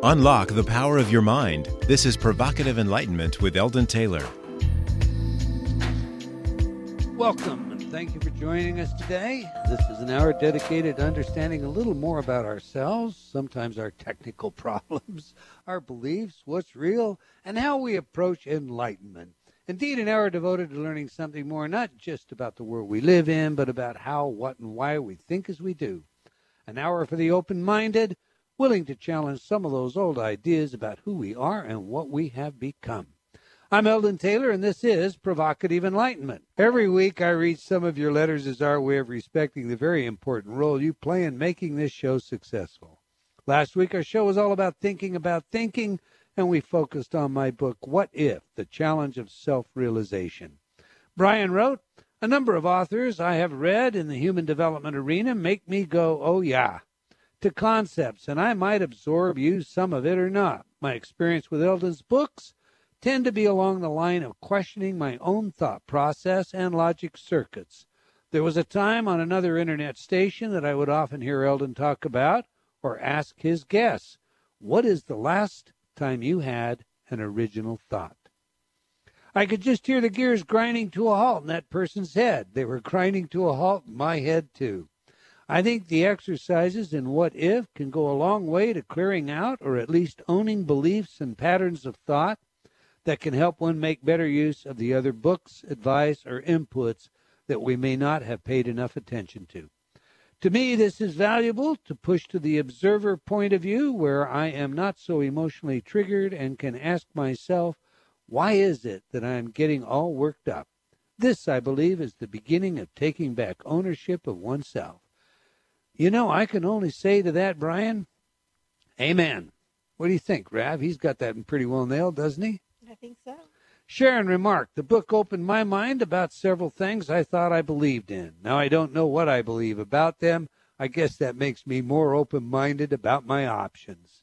Unlock the power of your mind. This is Provocative Enlightenment with Eldon Taylor. Welcome, and thank you for joining us today. This is an hour dedicated to understanding a little more about ourselves, sometimes our technical problems, our beliefs, what's real, and how we approach enlightenment. Indeed, an hour devoted to learning something more, not just about the world we live in, but about how, what, and why we think as we do. An hour for the open-minded, willing to challenge some of those old ideas about who we are and what we have become. I'm Eldon Taylor, and this is Provocative Enlightenment. Every week I read some of your letters as our way of respecting the very important role you play in making this show successful. Last week our show was all about thinking, and we focused on my book, What If? The Challenge of Self-Realization. Brian wrote, a number of authors I have read in the human development arena make me go, oh yeah, to concepts, and I might absorb, use some of it or not. My experience with Eldon's books tend to be along the line of questioning my own thought process and logic circuits. There was a time on another internet station that I would often hear Eldon talk about or ask his guests, what is the last time you had an original thought? I could just hear the gears grinding to a halt in that person's head. They were grinding to a halt in my head too. I think the exercises in What If can go a long way to clearing out or at least owning beliefs and patterns of thought that can help one make better use of the other books, advice, or inputs that we may not have paid enough attention to. To me, this is valuable to push to the observer point of view where I am not so emotionally triggered and can ask myself, why is it that I am getting all worked up? This, I believe, is the beginning of taking back ownership of oneself. You know, I can only say to that, Brian, amen. What do you think, Rav? He's got that pretty well nailed, doesn't he? I think so. Sharon remarked, the book opened my mind about several things I thought I believed in. Now I don't know what I believe about them. I guess that makes me more open-minded about my options.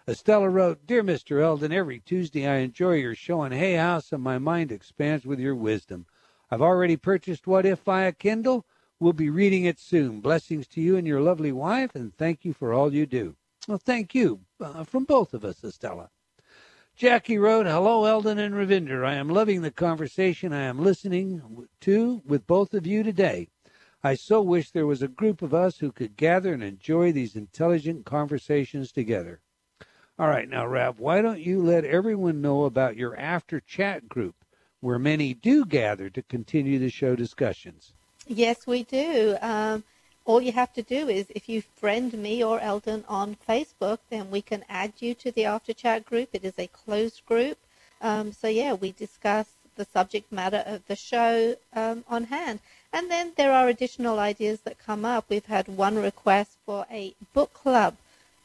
Estella wrote, Dear Mr. Eldon, every Tuesday I enjoy your show on Hay House and my mind expands with your wisdom. I've already purchased What If via Kindle. We'll be reading it soon. Blessings to you and your lovely wife, and thank you for all you do. Well, thank you from both of us, Estella. Jackie wrote, Hello, Eldon and Ravinder. I am loving the conversation I am listening to with both of you today. I so wish there was a group of us who could gather and enjoy these intelligent conversations together. All right, now, Rav, why don't you let everyone know about your after chat group where many do gather to continue the show discussions? Yes, we do. All you have to do is, if you friend me or Eldon on Facebook, then we can add you to the After Chat group. It is a closed group. We discuss the subject matter of the show on hand. And then there are additional ideas that come up. We've had one request for a book club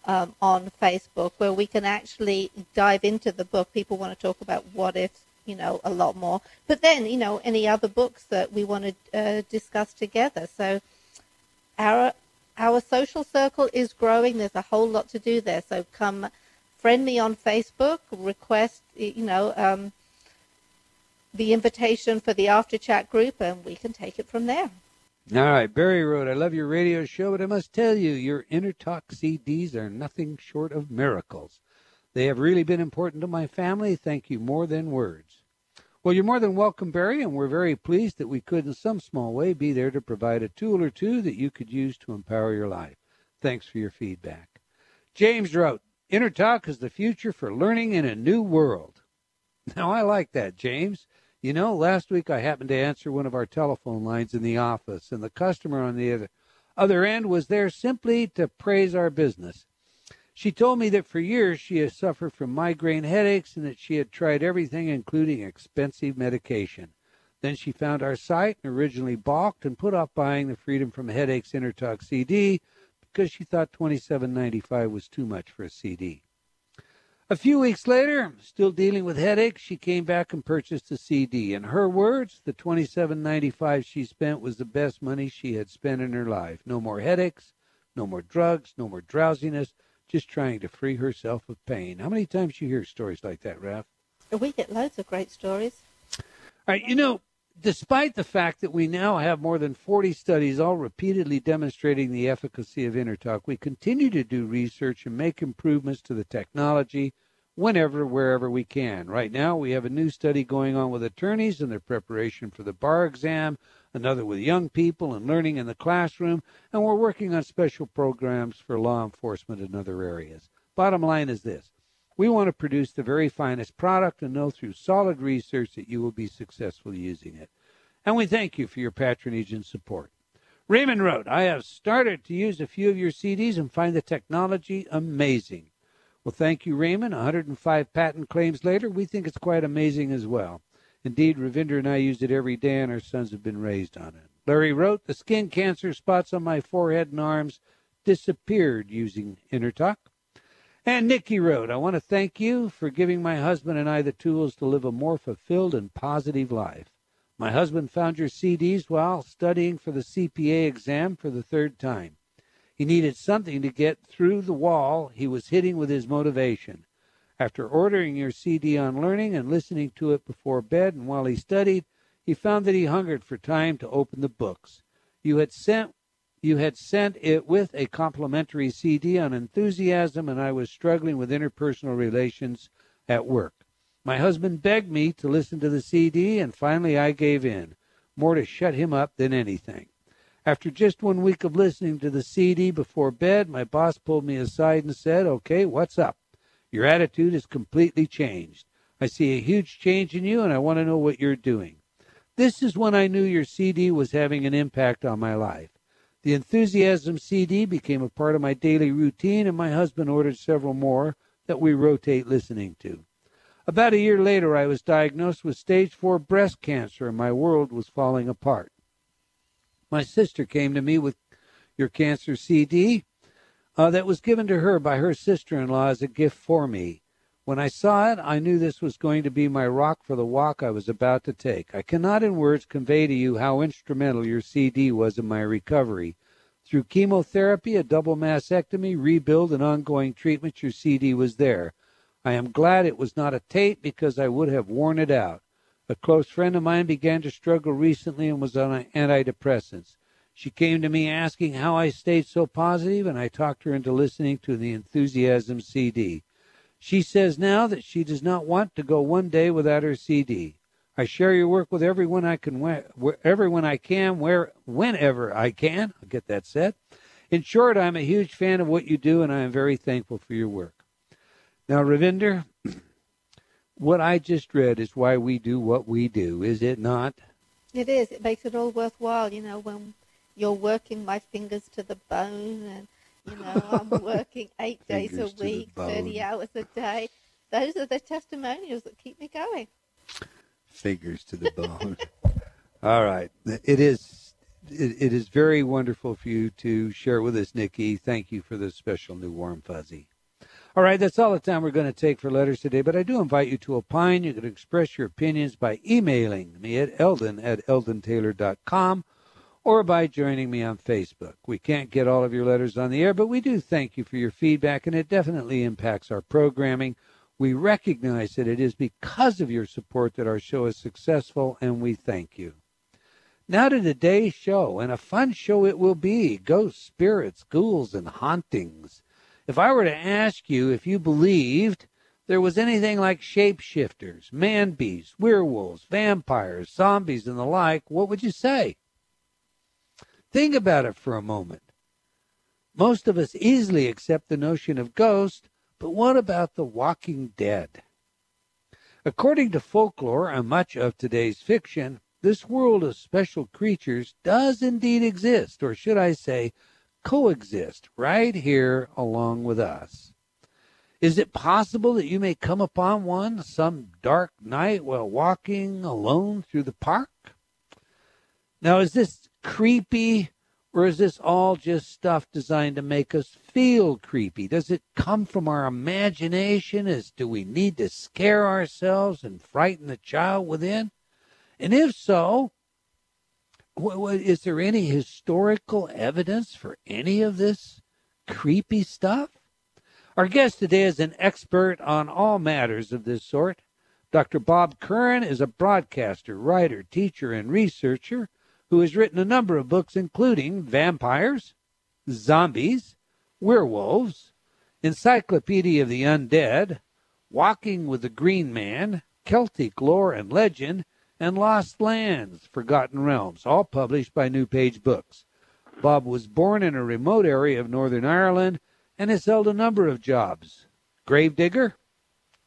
on Facebook where we can actually dive into the book. People want to talk about what ifs, a lot more. But then, any other books that we want to discuss together. So our social circle is growing. There's a whole lot to do there. So come friend me on Facebook, request, the invitation for the After Chat group, and we can take it from there. All right, Barry wrote, I love your radio show, but I must tell you, your Inner Talk CDs are nothing short of miracles. They have really been important to my family. Thank you more than words. Well, you're more than welcome, Barry, and we're very pleased that we could in some small way be there to provide a tool or two that you could use to empower your life. Thanks for your feedback. James wrote, Inner Talk is the future for learning in a new world. Now, I like that, James. Last week I happened to answer one of our telephone lines in the office, and the customer on the other end was there simply to praise our business. She told me that for years she has suffered from migraine headaches and that she had tried everything, including expensive medication. Then she found our site and originally balked and put off buying the Freedom from Headaches Inner Talk CD because she thought $27.95 was too much for a CD. A few weeks later, still dealing with headaches, she came back and purchased a CD. In her words, the $27.95 she spent was the best money she had spent in her life. No more headaches, no more drugs, no more drowsiness, just trying to free herself of pain. How many times you hear stories like that, Raph? We get loads of great stories. All right, Despite the fact that we now have more than 40 studies all repeatedly demonstrating the efficacy of InnerTalk, we continue to do research and make improvements to the technology whenever, wherever we can. Right now, we have a new study going on with attorneys in their preparation for the bar exam, another with young people and learning in the classroom, and we're working on special programs for law enforcement in other areas. Bottom line is this. We want to produce the very finest product and know through solid research that you will be successful using it. And we thank you for your patronage and support. Raymond wrote, I have started to use a few of your CDs and find the technology amazing. Well, thank you, Raymond. 105 patent claims later, we think it's quite amazing as well. Indeed, Ravinder and I use it every day, and our sons have been raised on it. Larry wrote, the skin cancer spots on my forehead and arms disappeared using InnerTalk. And Nikki wrote, I want to thank you for giving my husband and I the tools to live a more fulfilled and positive life. My husband found your CDs while studying for the CPA exam for the third time. He needed something to get through the wall he was hitting with his motivation. After ordering your CD on learning and listening to it before bed and while he studied, he found that he hungered for time to open the books. You had sent it with a complimentary CD on enthusiasm, and I was struggling with interpersonal relations at work. My husband begged me to listen to the CD, and finally I gave in, more to shut him up than anything. After just 1 week of listening to the CD before bed, my boss pulled me aside and said, okay, what's up? Your attitude has completely changed. I see a huge change in you, and I want to know what you're doing. This is when I knew your CD was having an impact on my life. The Enthusiasm CD became a part of my daily routine, and my husband ordered several more that we rotate listening to. About a year later, I was diagnosed with stage 4 breast cancer, and my world was falling apart. My sister came to me with your cancer CD that was given to her by her sister-in-law as a gift for me. When I saw it, I knew this was going to be my rock for the walk I was about to take. I cannot in words convey to you how instrumental your CD was in my recovery. Through chemotherapy, a double mastectomy, rebuild, and ongoing treatment, your CD was there. I am glad it was not a tape because I would have worn it out. A close friend of mine began to struggle recently and was on antidepressants. She came to me asking how I stayed so positive, and I talked her into listening to the Enthusiasm CD. She says now that she does not want to go one day without her CD. I share your work with everyone I can, whenever I can. I'll get that said. In short, I'm a huge fan of what you do, and I am very thankful for your work. Now, Ravinder, what I just read is why we do what we do, is it not? It is. It makes it all worthwhile, when you're working my fingers to the bone and, I'm working 8 days a week, 30 hours a day. Those are the testimonials that keep me going. Fingers to the bone. All right. It is very wonderful for you to share with us, Nikki. Thank you for this special new warm fuzzy. All right, that's all the time we're going to take for letters today, but I do invite you to opine. You can express your opinions by emailing me at eldon@eldontaylor.com or by joining me on Facebook. We can't get all of your letters on the air, but we do thank you for your feedback, and it definitely impacts our programming. We recognize that it is because of your support that our show is successful, and we thank you. Now to today's show, and a fun show it will be. Ghosts, spirits, ghouls, and hauntings. If I were to ask you if you believed there was anything like shapeshifters, man-beasts, werewolves, vampires, zombies, and the like, what would you say? Think about it for a moment. Most of us easily accept the notion of ghosts, but what about the walking dead? According to folklore and much of today's fiction, this world of special creatures does indeed exist, or should I say, coexist right here along with us. Is it possible that you may come upon one some dark night while walking alone through the park? Now, is this creepy, or is this all just stuff designed to make us feel creepy? Does it come from our imagination? Do we need to scare ourselves and frighten the child within? And if so, is there any historical evidence for any of this creepy stuff? Our guest today is an expert on all matters of this sort. Dr. Bob Curran is a broadcaster, writer, teacher, and researcher who has written a number of books, including Vampires, Zombies, Werewolves, Encyclopedia of the Undead, Walking with the Green Man, Celtic Lore and Legend, and Lost Lands, Forgotten Realms, all published by New Page Books. Bob was born in a remote area of Northern Ireland and has held a number of jobs: gravedigger,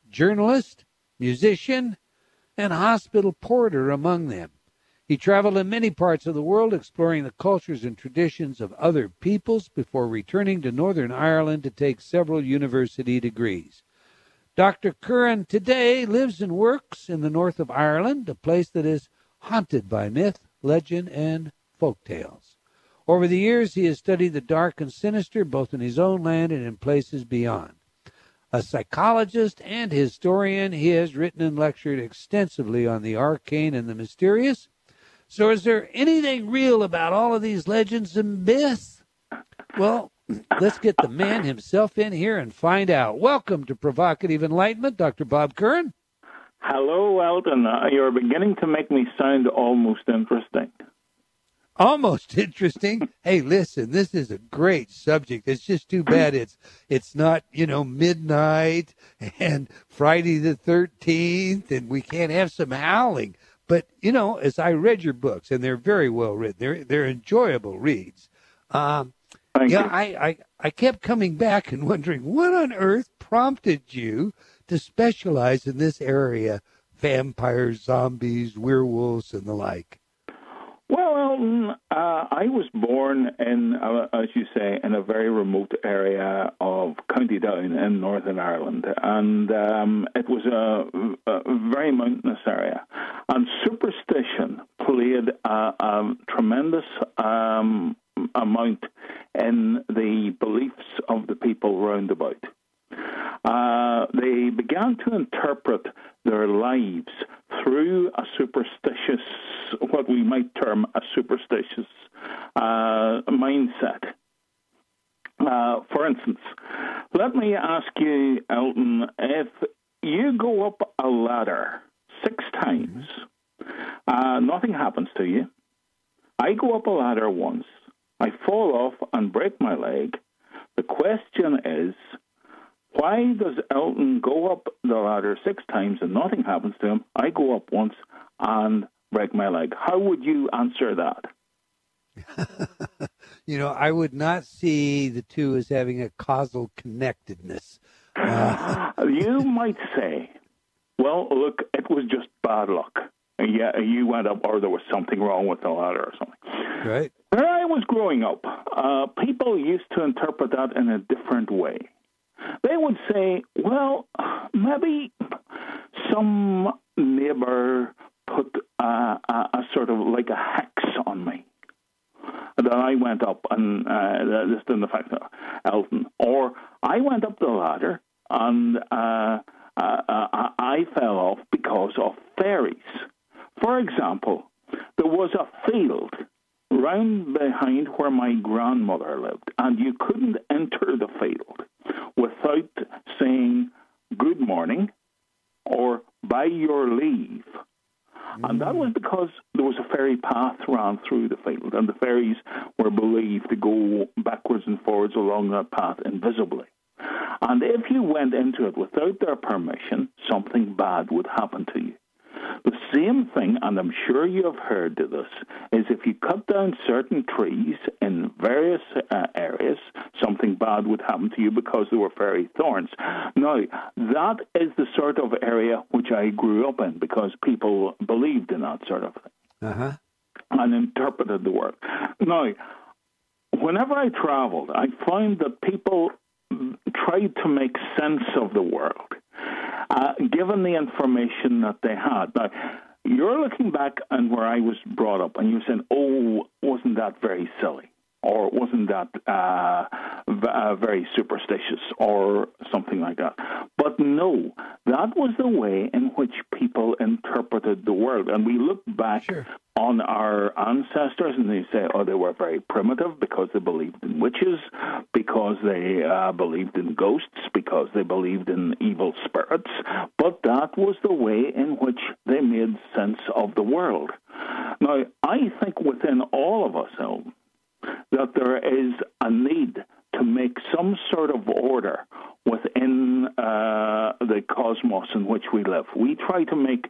journalist, musician, and hospital porter among them. He traveled in many parts of the world exploring the cultures and traditions of other peoples before returning to Northern Ireland to take several university degrees. Dr. Curran today lives and works in the north of Ireland, a place that is haunted by myth, legend, and folk tales. Over the years, he has studied the dark and sinister both in his own land and in places beyond. A psychologist and historian, he has written and lectured extensively on the arcane and the mysterious. So is there anything real about all of these legends and myths? Well, let's get the man himself in here and find out. Welcome to Provocative Enlightenment, Dr. Bob Curran. Hello, Elton. You're beginning to make me sound almost interesting. Almost interesting. Hey, listen, this is a great subject. It's just too bad it's not, midnight and Friday the 13th, and we can't have some howling. But, as I read your books, and they're very well written, they're enjoyable reads. Thank you. I kept coming back and wondering what on earth prompted you to specialize in this area, vampires, zombies, werewolves, and the like. Well, Elton, I was born in, as you say, in a very remote area of County Down in Northern Ireland, and it was a very mountainous area. And superstition played a tremendous amount in the beliefs of the people round about. They began to interpret their lives through a superstitious, what we might term a superstitious mindset. For instance, let me ask you, Elton, if you go up a ladder 6 times, nothing happens to you. I go up a ladder once, I fall off and break my leg. The question is, why does Elton go up the ladder 6 times and nothing happens to him? I go up once and break my leg. How would you answer that? I would not see the two as having a causal connectedness. You might say, well, look, it was just bad luck. Yeah, you went up, or there was something wrong with the ladder or something. Right. Where I was growing up, people used to interpret that in a different way. They would say, well, maybe some neighbor put a sort of like a hex on me that I went up, and this didn't affect Elton. Or I went up the ladder and I fell off because of fairies. For example, there was a field round behind where my grandmother lived, and you couldn't enter the field without saying good morning or by your leave. And that was because there was a fairy path ran through the field, and the fairies were believed to go backwards and forwards along that path invisibly. And if you went into it without their permission, something bad would happen to you. The same thing, and I'm sure you have heard of this, is if you cut down certain trees in various areas, something bad would happen to you because there were fairy thorns. Now, that is the sort of area which I grew up in because people believed in that sort of thing and interpreted the world. Now, whenever I traveled, I found that people tried to make sense of the world, given the information that they had. Now, you're looking back on where I was brought up, and you're saying, oh, wasn't that very silly? Or wasn't that very superstitious or something like that. But no, that was the way in which people interpreted the world. And we look back on our ancestors and they say, oh, they were very primitive because they believed in witches, because they believed in ghosts, because they believed in evil spirits. But that was the way in which they made sense of the world. Now, I think within all of us, Ellen, that there is a need to make some sort of order within the cosmos in which we live. We try to make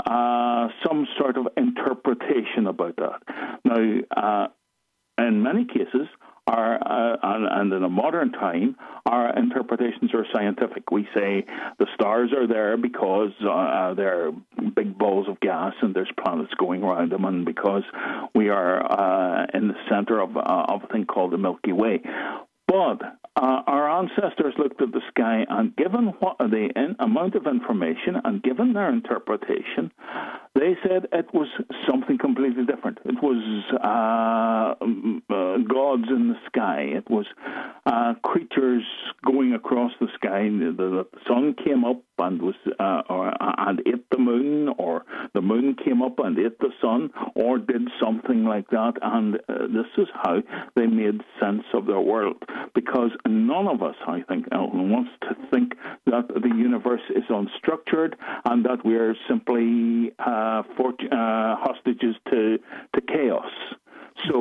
some sort of interpretation about that. Now, in many cases, and in a modern time, our interpretations are scientific. We say the stars are there because they're big balls of gas and there's planets going around them, and because we are in the center of a thing called the Milky Way. But our ancestors looked at the sky, and given the amount of information and given their interpretation, they said it was something completely different. It was gods in the sky. It was creatures going across the sky. The sun came up and and ate the moon, or the moon came up and ate the sun, or did something like that. And this is how they made sense of their world. Because none of us, I think, Elton, wants to think that the universe is unstructured and that we are simply hostages to chaos. So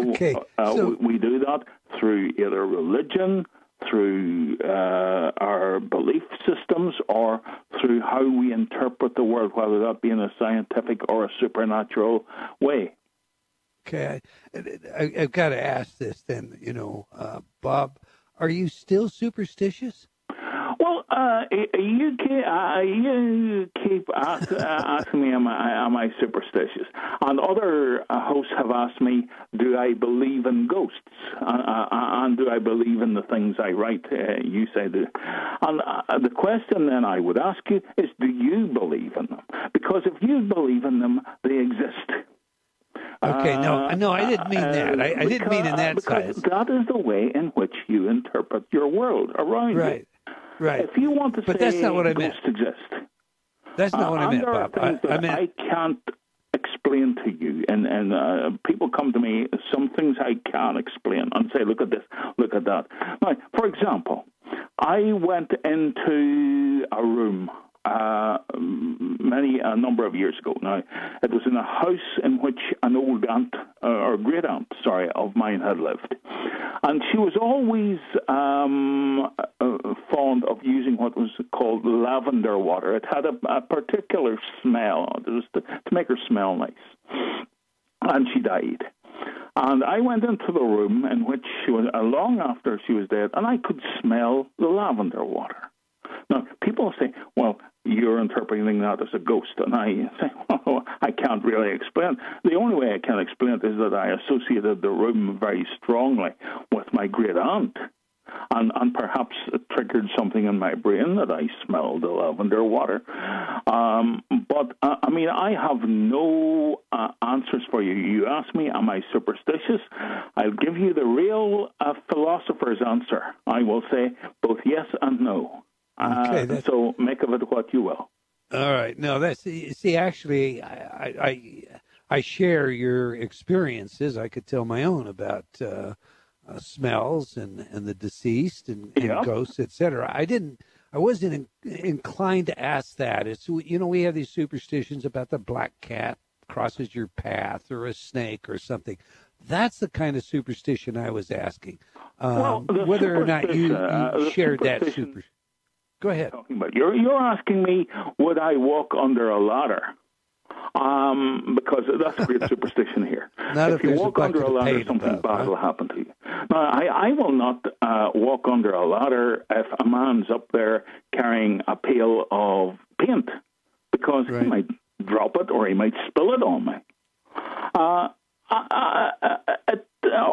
we do that through either religion, through our belief systems, or through how we interpret the world, whether that be in a scientific or a supernatural way. Okay, I've got to ask this then, Bob, are you still superstitious? Well, you keep asking me, am I superstitious? And other hosts have asked me, do I believe in ghosts? And do I believe in the things I write? You say do. And the question then I would ask you is, do you believe in them? Because if you believe in them, they exist. Okay, no, I didn't mean that. I didn't mean in that sense. That is the way in which you interpret your world around you. Right. If you want to say that's not what I meant. ghosts exist. That's not what I meant, Bob. I can't explain to you, and people come to me, some things I can't explain, and say, look at this, look at that. Now, for example, I went into a room a number of years ago. Now, it was in a house in which an old aunt, or great aunt, of mine had lived. And she was always fond of using what was called lavender water. It had a particular smell. It was to make her smell nice. And she died. And I went into the room in which she was, long after she was dead, and I could smell the lavender water. Now, people say, well, you're interpreting that as a ghost. And I say, well, I can't really explain. The only way I can explain it is that I associated the room very strongly with my great aunt. And perhaps it triggered something in my brain that I smelled the lavender water. But I have no answers for you. You ask me, am I superstitious? I'll give you the real philosopher's answer. I will say both yes and no. So make of it what you will. All right. No, actually, I share your experiences. I could tell my own about smells and the deceased and ghosts, etc. I wasn't inclined to ask that. It's, we have these superstitions about the black cat crosses your path, or a snake or something. That's the kind of superstition I was asking. Whether or not you shared that superstition. Go ahead. You're asking me, would I walk under a ladder? Because that's a great superstition here. If you walk under a ladder, something bad will happen to you. Now, I will not walk under a ladder if a man's up there carrying a pail of paint, because he might drop it or he might spill it on me.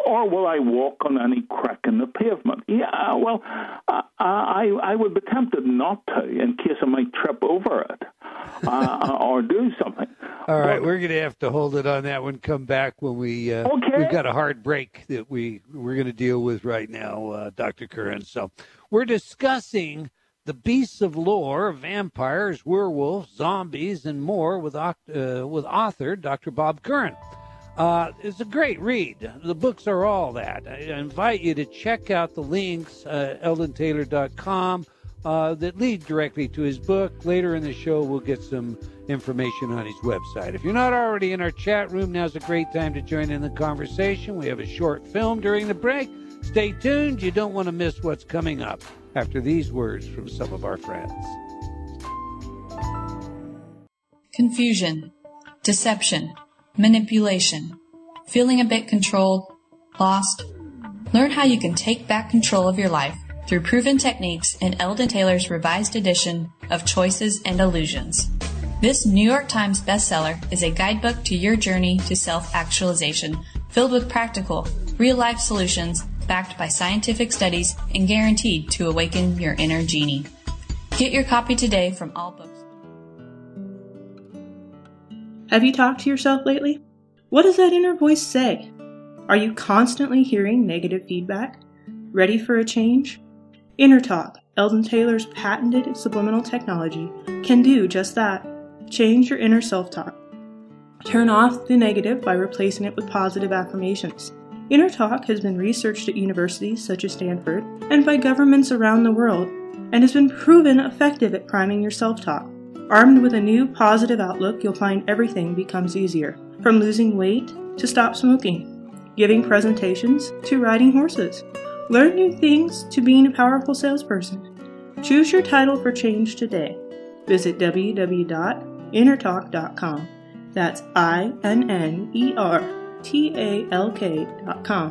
Or will I walk on any crack in the pavement? Yeah, well, I would be tempted not to, in case I might trip over it. or do something. All right, we're going to have to hold it on that one. Come back when we've got a hard break that we're going to deal with right now, Dr. Curran. So we're discussing the beasts of lore, vampires, werewolves, zombies, and more with author Dr. Bob Curran. It's a great read. The books are all that. I invite you to check out the links, EldonTaylor.com, that lead directly to his book. Later in the show, we'll get some information on his website. If you're not already in our chat room, now's a great time to join in the conversation. We have a short film during the break. Stay tuned. You don't want to miss what's coming up after these words from some of our friends. Confusion, deception, manipulation, feeling a bit controlled, lost. Learn how you can take back control of your life through proven techniques in Eldon Taylor's revised edition of Choices and Illusions. This New York Times bestseller is a guidebook to your journey to self-actualization, filled with practical, real-life solutions backed by scientific studies and guaranteed to awaken your inner genie. Get your copy today from all books. Have you talked to yourself lately? What does that inner voice say? Are you constantly hearing negative feedback? Ready for a change? Inner Talk, Eldon Taylor's patented subliminal technology, can do just that. Change your inner self-talk. Turn off the negative by replacing it with positive affirmations. Inner Talk has been researched at universities such as Stanford and by governments around the world, and has been proven effective at priming your self-talk. Armed with a new positive outlook, you'll find everything becomes easier, from losing weight to stop smoking, giving presentations to riding horses. Learn new things to being a powerful salesperson. Choose your title for change today. Visit www.innertalk.com. That's INNERTALK.com.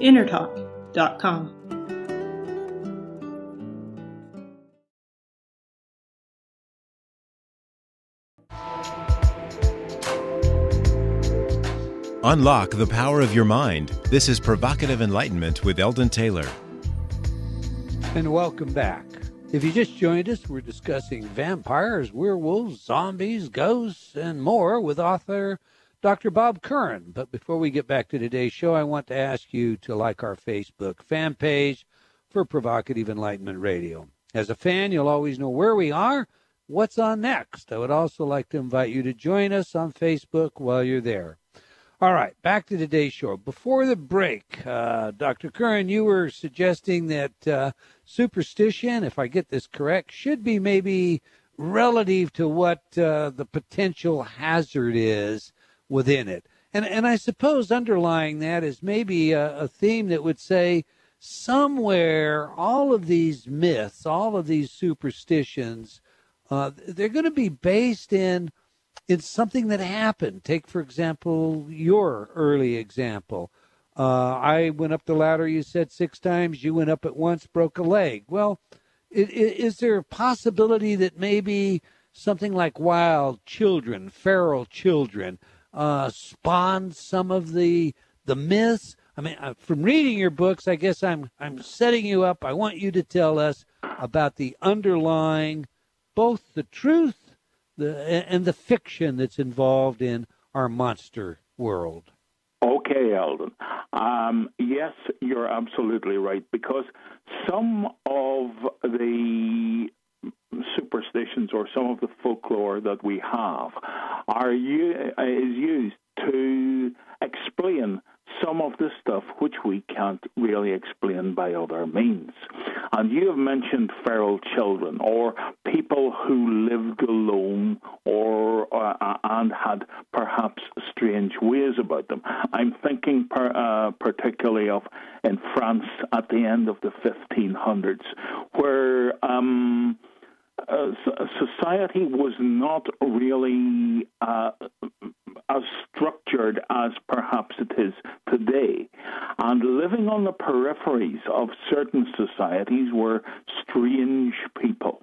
Innertalk.com. Unlock the power of your mind. This is Provocative Enlightenment with Eldon Taylor. And welcome back. If you just joined us, we're discussing vampires, werewolves, zombies, ghosts, and more with author Dr. Bob Curran. But before we get back to today's show, I want to ask you to like our Facebook fan page for Provocative Enlightenment Radio. As a fan, you'll always know where we are, what's on next. I would also like to invite you to join us on Facebook while you're there. All right, back to today's show. Before the break, Dr. Curran, you were suggesting that superstition, if I get this correct, should be maybe relative to what the potential hazard is within it. And I suppose underlying that is maybe a theme that would say somewhere all of these myths, all of these superstitions, they're going to be based in something that happened. Take, for example, your early example. I went up the ladder, you said 6 times. You went up it once, broke a leg. Well, is there a possibility that maybe something like wild children, feral children, spawned some of the myths? I mean, from reading your books, I guess I'm setting you up. I want you to tell us about the underlying, both the truth and the fiction that's involved in our monster world. Okay, Eldon. Yes, you're absolutely right, because some of the superstitions or some of the folklore that we have is used to explain some of the stuff which we can't really explain by other means. And you have mentioned feral children or people who lived alone or and had perhaps strange ways about them. I'm thinking particularly of in France at the end of the 1500s, where society was not really as structured as perhaps it is today. And living on the peripheries of certain societies were strange people.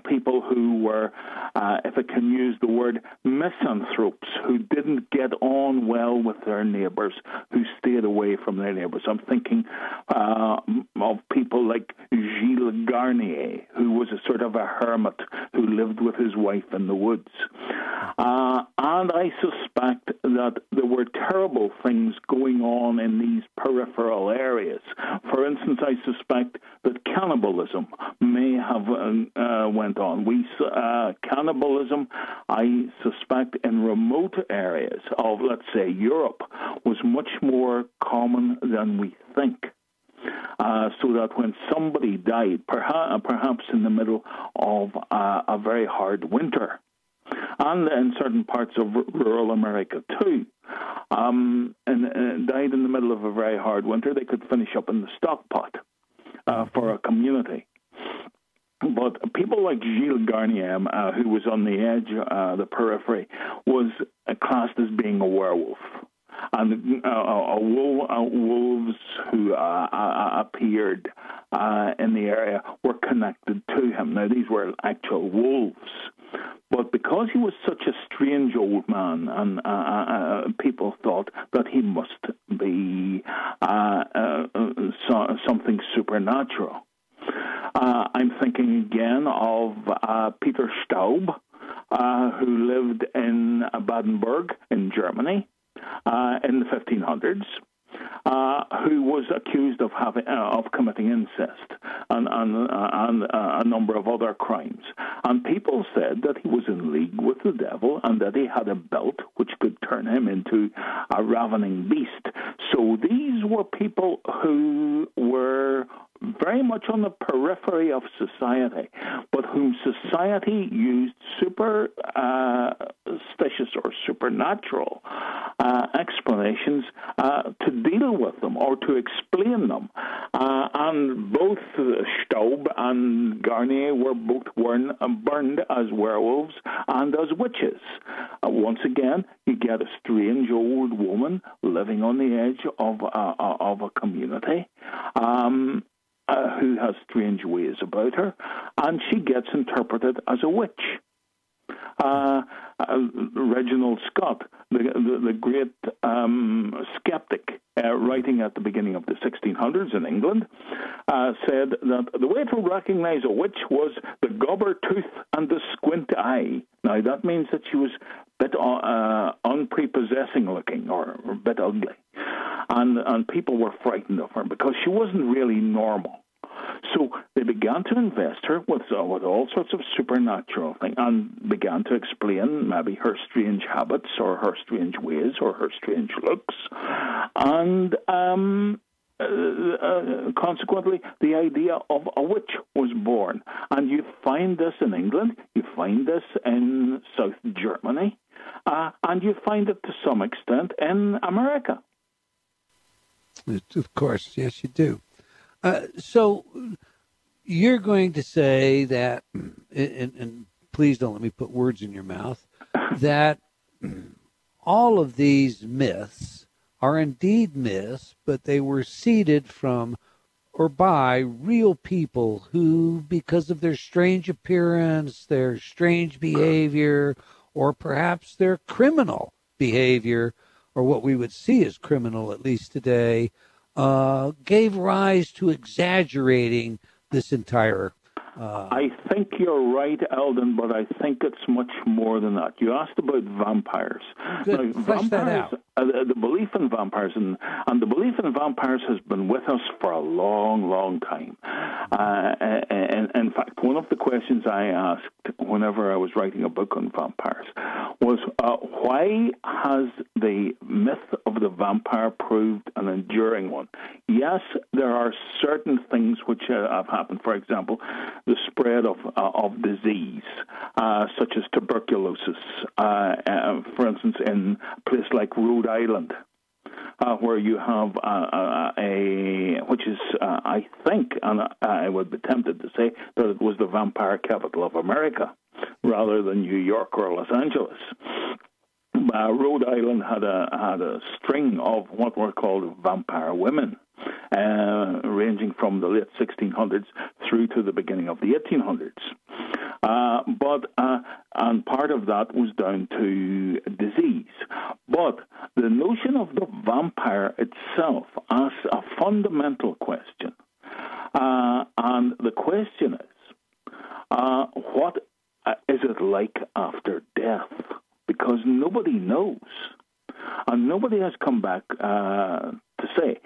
people who were, if I can use the word, misanthropes, who didn't get on well with their neighbours, who stayed away from their neighbours. I'm thinking of people like Gilles Garnier, who was a sort of a hermit who lived with his wife in the woods. And I suspect that there were terrible things going on in these peripheral areas. For instance, I suspect that cannibalism may have went on. Cannibalism, I suspect, in remote areas of, let's say, Europe, was much more common than we think. So that when somebody died, perhaps in the middle of a very hard winter, and in certain parts of rural America too, and died in the middle of a very hard winter, they could finish up in the stock pot for a community. But people like Gilles Garnier, who was on the edge, the periphery, was classed as being a werewolf. And wolves who appeared in the area were connected to him. Now, these were actual wolves. But because he was such a strange old man, and people thought that he must be something supernatural. I'm thinking again of Peter Staub, who lived in Baden-Württemberg in Germany in the 1500s, who was accused of committing incest and a number of other crimes. And people said that he was in league with the devil and that he had a belt which could turn him into a ravening beast. So these were people who were very much on the periphery of society, but whom society used superstitious or supernatural explanations to deal with them or to explain them. And both Staub and Garnier were both burned as werewolves and as witches. Once again, you get a strange old woman living on the edge of a community. Who has strange ways about her, and she gets interpreted as a witch. Reginald Scott, the great skeptic, writing at the beginning of the 1600s in England, said that the way to recognize a witch was the gobber tooth and the squint eye. Now, that means that she was a bit unprepossessing looking or a bit ugly. And people were frightened of her because she wasn't really normal. So they began to invest her with all sorts of supernatural things and began to explain maybe her strange habits or her strange ways or her strange looks. And consequently, the idea of a witch was born. And you find this in England, you find this in South Germany, and you find it to some extent in America. Of course, yes, you do. So you're going to say that, and please don't let me put words in your mouth, that all of these myths are indeed myths, but they were seeded from or by real people who, because of their strange appearance, their strange behavior, or perhaps their criminal behavior, or what we would see as criminal, at least today, gave rise to exaggerating this entire... I think you're right, Eldon, but I think it's much more than that. You asked about vampires. Good. Now, Flesh that out. The belief in vampires, and the belief in vampires has been with us for a long, long time. In fact, one of the questions I asked whenever I was writing a book on vampires was, why has the myth of the vampire proved an enduring one? Yes, there are certain things which have happened. For example, the spread of disease, such as tuberculosis, for instance, in a place like Rhode Island, where you have which is, I think, and I would be tempted to say that it was the vampire capital of America, rather than New York or Los Angeles. Rhode Island had a string of what were called vampire women, ranging from the late 1600s through to the beginning of the 1800s. And part of that was down to disease. But the notion of the vampire itself asks a fundamental question. And the question is, what is it like after death? Because nobody knows. And nobody has come back to say,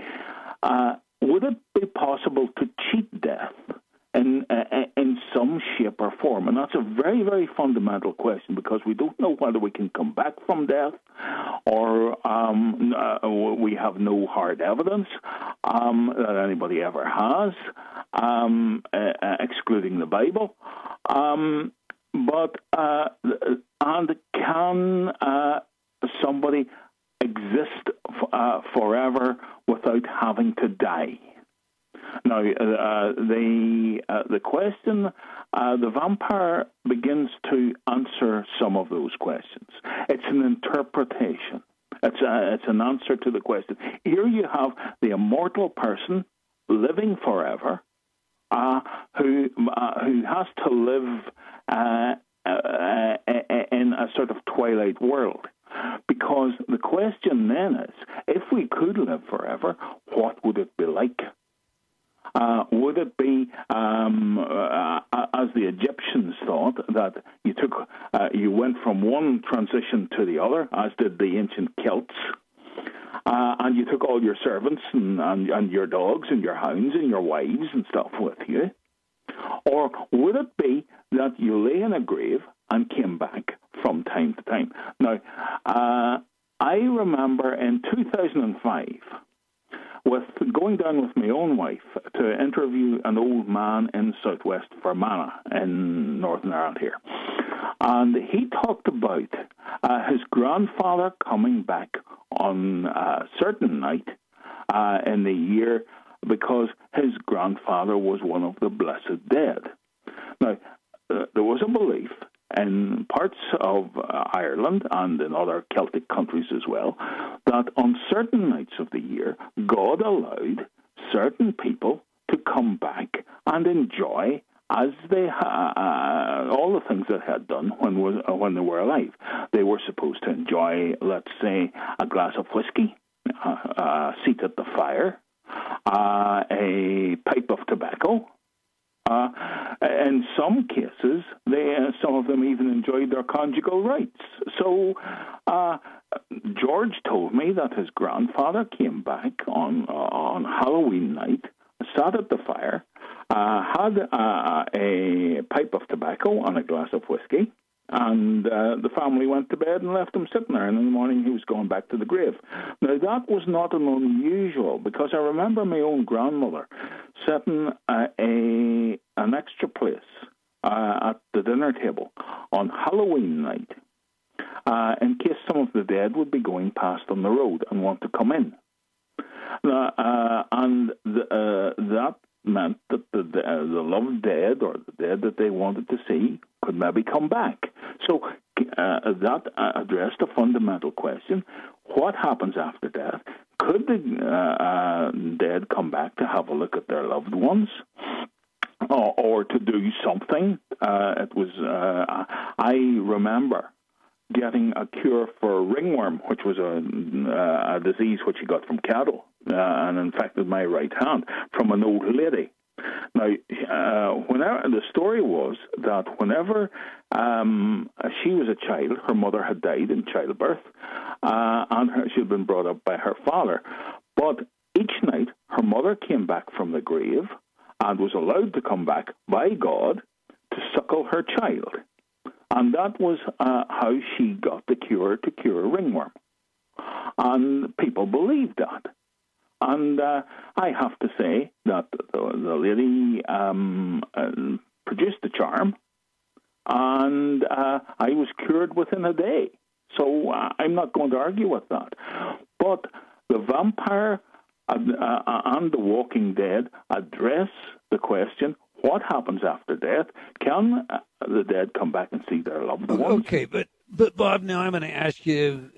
would it be possible to cheat death in some shape or form? And that's a very, very fundamental question, because we don't know whether we can come back from death, or we have no hard evidence that anybody ever has, excluding the Bible. And can somebody exist forever without having to die? Now, the question, the vampire begins to answer some of those questions. It's an interpretation. It's an answer to the question. Here you have the immortal person living forever, who has to live in a sort of twilight world. Because the question then is, if we could live forever, what would it be like? Would it be, as the Egyptians thought, that you went from one transition to the other, as did the ancient Celts, and you took all your servants and your dogs and your hounds and your wives and stuff with you? Or would it be that you lay in a grave and came back from time to time? Now, I remember in 2005, going down with my own wife to interview an old man in southwest Fermanagh in Northern Ireland here. And he talked about his grandfather coming back on a certain night in the year, because his grandfather was one of the blessed dead. Now, there was a belief in parts of Ireland and in other Celtic countries as well, that on certain nights of the year, God allowed certain people to come back and enjoy as they all the things that they had done when they were alive. They were supposed to enjoy, let's say, a glass of whiskey, a seat at the fire, a pipe of tobacco. In some cases, some of them even enjoyed their conjugal rights. So George told me that his grandfather came back on Halloween night, sat at the fire, had a pipe of tobacco and a glass of whiskey, and the family went to bed and left him sitting there, and in the morning he was going back to the grave. Now, that was not an unusual, because I remember my own grandmother setting an extra place at the dinner table on Halloween night in case some of the dead would be going past on the road and want to come in. That meant that the loved dead, or the dead that they wanted to see, could maybe come back. So that addressed a fundamental question: what happens after death? Could the dead come back to have a look at their loved ones, or to do something? I remember getting a cure for ringworm, which was a disease which he got from cattle, and infected my right hand, from an old lady. Now, the story was that whenever she was a child, her mother had died in childbirth, and she had been brought up by her father. But each night, her mother came back from the grave and was allowed to come back by God to suckle her child. And that was how she got the cure to cure ringworm. And people believed that. And I have to say that the lady produced the charm, and I was cured within a day. So I'm not going to argue with that. But the vampire and the Walking Dead address the question: what happens after death? Can the dead come back and see their loved ones? Okay, but Bob, now I'm going to ask you,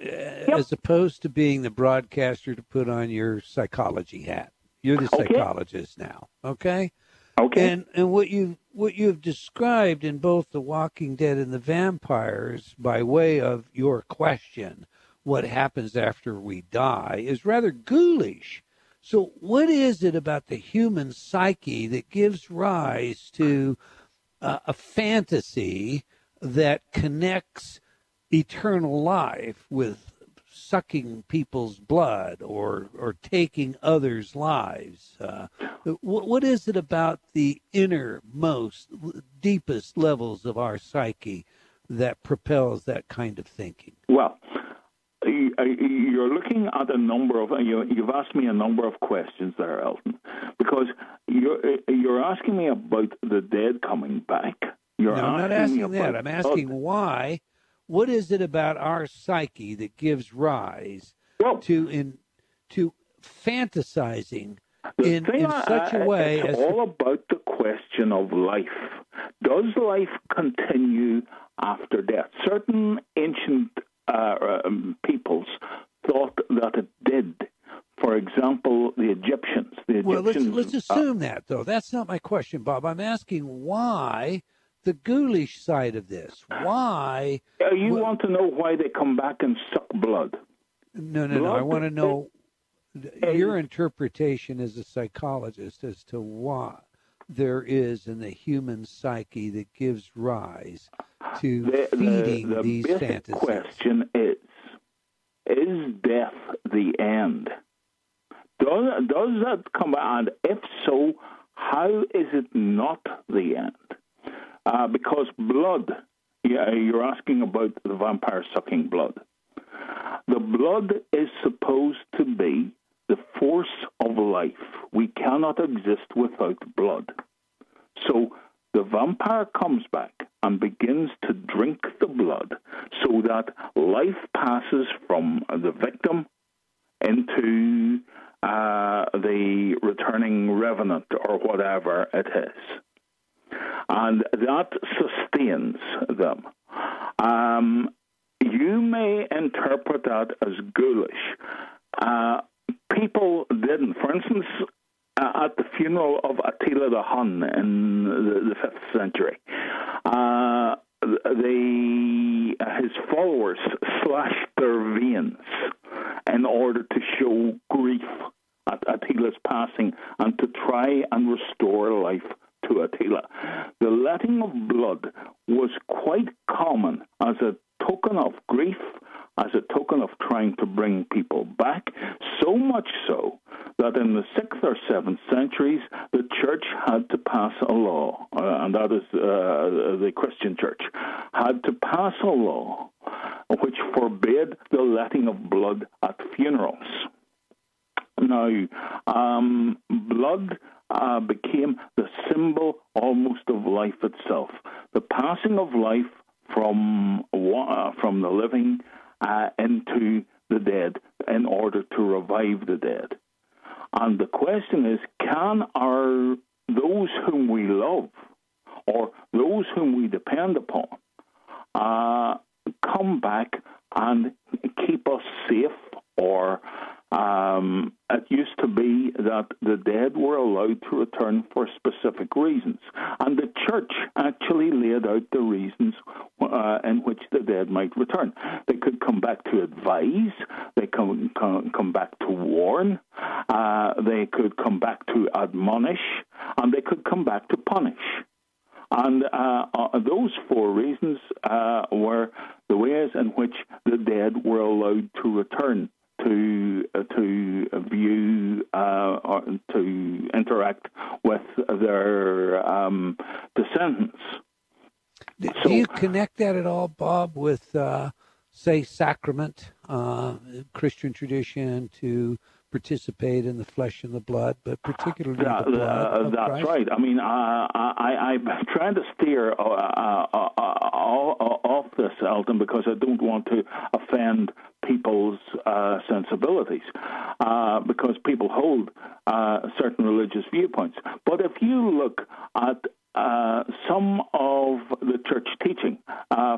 as opposed to being the broadcaster, to put on your psychology hat. You're the psychologist now, okay? Okay. And what you what you've described in both The Walking Dead and The Vampires, by way of your question, what happens after we die, is rather ghoulish. So what is it about the human psyche that gives rise to a fantasy that connects eternal life with sucking people's blood or taking others' lives? What is it about the innermost, deepest levels of our psyche that propels that kind of thinking? Well, you're looking at a number of, you've asked me a number of questions there, Elton, because you're asking me about the dead coming back. No, I'm not asking that. I'm asking why. What is it about our psyche that gives rise to fantasizing in such a way it's all about the question of life. Does life continue after death? Certain ancient peoples thought that it did. For example, the Egyptians. Well, let's assume that, though. That's not my question, Bob. I'm asking why the ghoulish side of this. Why? You want to know why they come back and suck blood? No. I want to know your interpretation as a psychologist as to what there is in the human psyche that gives rise to feeding these fantasies. The basic question is death the end? Does that come out? And if so, how is it not the end? Because blood, you're asking about the vampire sucking blood. The blood is supposed to be the force of life. We cannot exist without blood. So the vampire comes back and begins to drink the blood so that life passes from the victim into the returning revenant or whatever it is. And that sustains them. You may interpret that as ghoulish. People didn't. For instance, at the funeral of Attila the Hun in the 5th century, his followers slashed their veins in order to show grief at Attila's passing and to try and restore life to Attila. The letting of blood was quite common as a token of grief, as a token of trying to bring people back, so much so that in the 6th or 7th centuries, the church had to pass a law, and that is the Christian church, had to pass a law which forbade the letting of blood at funerals. Now, blood became the symbol almost of life itself. The passing of life from the living into the dead in order to revive the dead. And the question is, can those whom we love or those whom we depend upon come back and keep us safe? Or it used to be that the dead were allowed to return for specific reasons. And the church actually laid out the reasons in which the dead might return. They could come back to advise, they could come back to warn, they could come back to admonish, and they could come back to punish. And those 4 reasons were the ways in which the dead were allowed to return to view or to interact with their descendants. Do you connect that at all, Bob, with, say, sacrament, Christian tradition, to participate in the flesh and the blood, but particularly the blood of that's Christ? Right. I mean, I'm trying to steer off this, Elton, because I don't want to offend people's sensibilities, because people hold certain religious viewpoints. But if you look at some of the church teaching,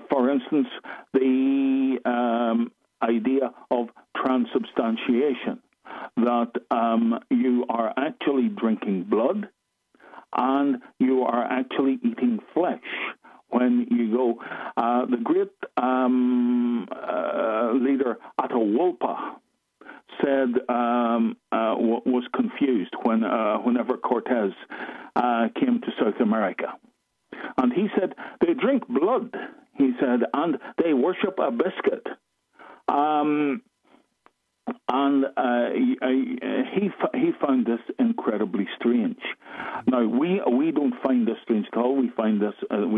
for instance, the idea of transubstantiation, that you are actually drinking blood, and you are actually eating flesh when you go. The great leader Atahualpa said was confused whenever Cortez came to South America. And he said, they drink blood, he said, and they worship a biscuit. He found this incredibly strange. Now, we don't find this strange at all. We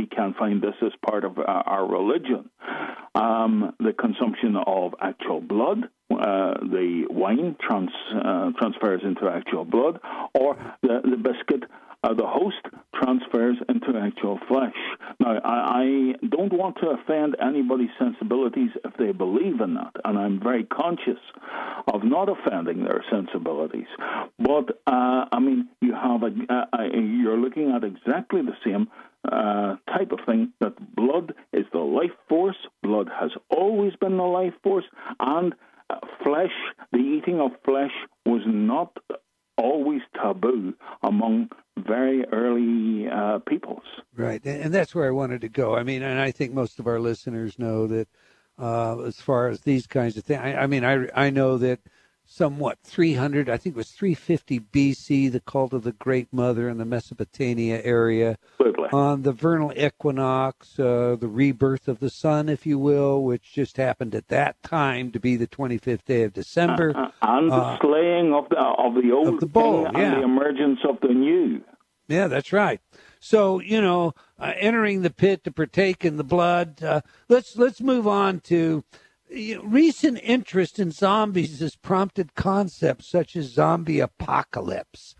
can find this as part of our religion. The consumption of actual blood, the wine transfers into actual blood, or the biscuit, the host transfers into actual flesh. Now, I don't want to offend anybody's sensibilities if they believe in that, and I'm very conscious of not offending their sensibilities. But, you have you're looking at exactly the same type of thing, that blood is the life force. Blood has always been the life force, and flesh, the eating of flesh, was not always taboo among very early peoples. Right, and that's where I wanted to go. I mean, and I think most of our listeners know that as far as these kinds of things, I know that somewhat 300, I think it was 350 BC, the cult of the Great Mother in the Mesopotamia area. Absolutely. On the vernal equinox, the rebirth of the sun, if you will, which just happened at that time to be the 25th day of December. And the slaying of the old bull, king and the emergence of the new. Yeah, that's right. So, entering the pit to partake in the blood. Let's move on to recent interest in zombies has prompted concepts such as zombie apocalypse.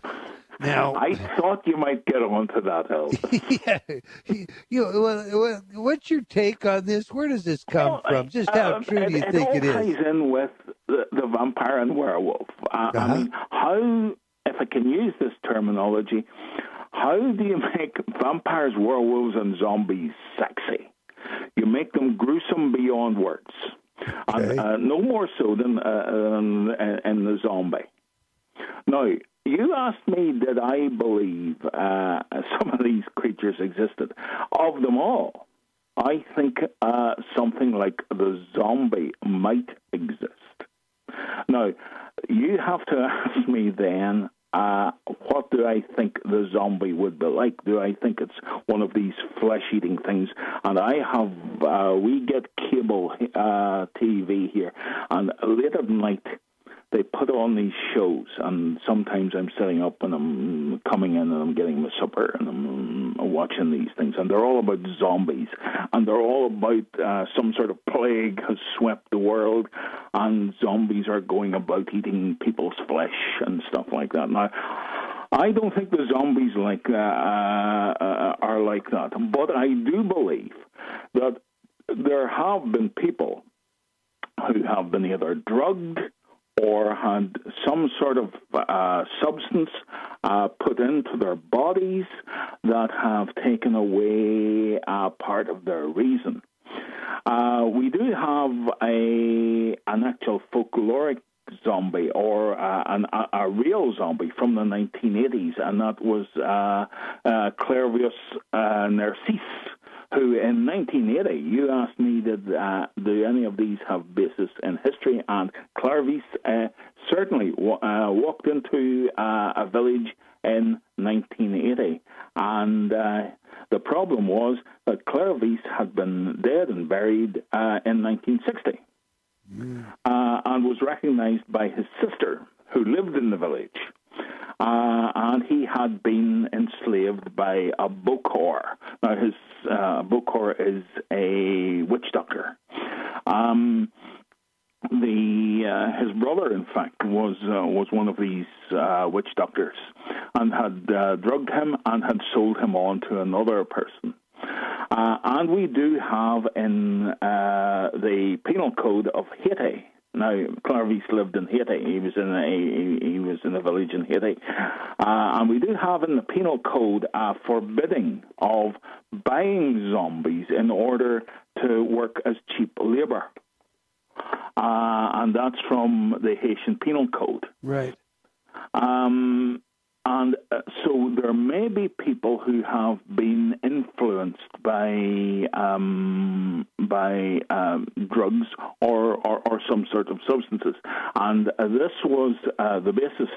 Now, I thought you might get onto that, yeah. What's your take on this? Where does this come from? Just how true do you think it is? It all ties in with the vampire and werewolf. I mean, how, if I can use this terminology, how do you make vampires, werewolves, and zombies sexy? You make them gruesome beyond words. Okay. And no more so than in the zombie. Now, you asked me, did I believe some of these creatures existed? Of them all, I think something like the zombie might exist. Now, you have to ask me then, what do I think the zombie would be like? Do I think it's one of these flesh-eating things? And we get cable TV here, and late at night they put on these shows, and sometimes I'm sitting up and I'm coming in and I'm getting my supper and I'm watching these things, and they're all about zombies, and they're all about some sort of plague has swept the world, and zombies are going about eating people's flesh and stuff like that. Now, I don't think the zombies are like that, but I do believe that there have been people who have been either drugged or had some sort of substance put into their bodies that have taken away part of their reason. We do have an actual folkloric zombie, or a real zombie from the 1980s, and that was Clervius Narcisse, who in 1980, you asked me, do any of these have basis in history? And Clervis certainly walked into a village in 1980. And the problem was that Clervis had been dead and buried in 1960 and was recognized by his sister, who lived in the village. And he had been enslaved by a Bokor. Now, his Bokor is a witch doctor. His brother, in fact, was one of these witch doctors, and had drugged him and had sold him on to another person. And we do have in the penal code of Haiti. Now, Clervis lived in Haiti. He was in a village in Haiti. And we do have in the penal code a forbidding of buying zombies in order to work as cheap labor. And that's from the Haitian Penal Code. Right. And so there may be people who have been influenced by drugs or some sort of substances. And this was the basis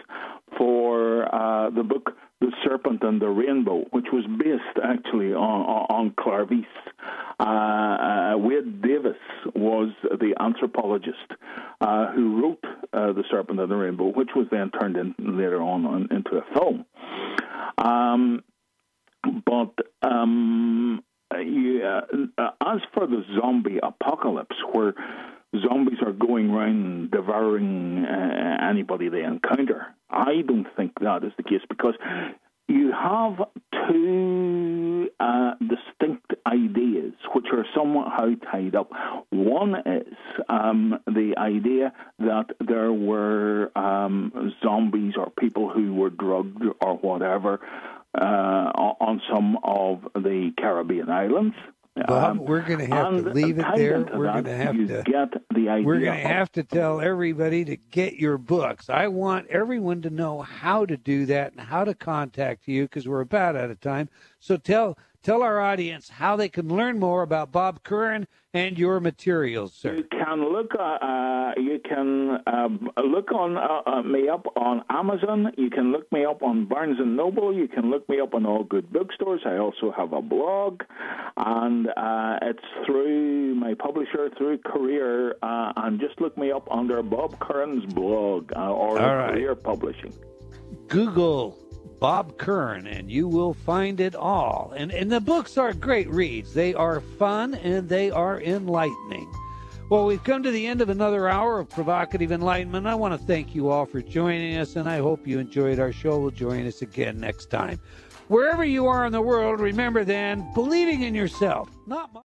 for the book The Serpent and the Rainbow, which was based actually on Clarvise. Wade Davis was the anthropologist who wrote The Serpent and the Rainbow, which was then turned later on into a film. As for the zombie apocalypse, where zombies are going around devouring anybody they encounter, I don't think that is the case, because you have two distinct ideas which are somehow tied up. One is the idea that there were zombies or people who were drugged or whatever on some of the Caribbean islands. Bob, we're going to have to leave it there. We're going to have to get the idea. We're going to have to tell everybody to get your books. I want everyone to know how to do that and how to contact you, because we're about out of time. So tell our audience how they can learn more about Bob Curran and your materials, sir. You can look on me up on Amazon. You can look me up on Barnes & Noble. You can look me up on all good bookstores. I also have a blog, and it's through my publisher, through Career, and just look me up under Bob Curran's blog or Career Publishing. Google Bob Curran, and you will find it all. And the books are great reads. They are fun, and they are enlightening. Well, we've come to the end of another hour of Provocative Enlightenment. I want to thank you all for joining us, and I hope you enjoyed our show. We'll join us again next time. Wherever you are in the world, remember then, believing in yourself, not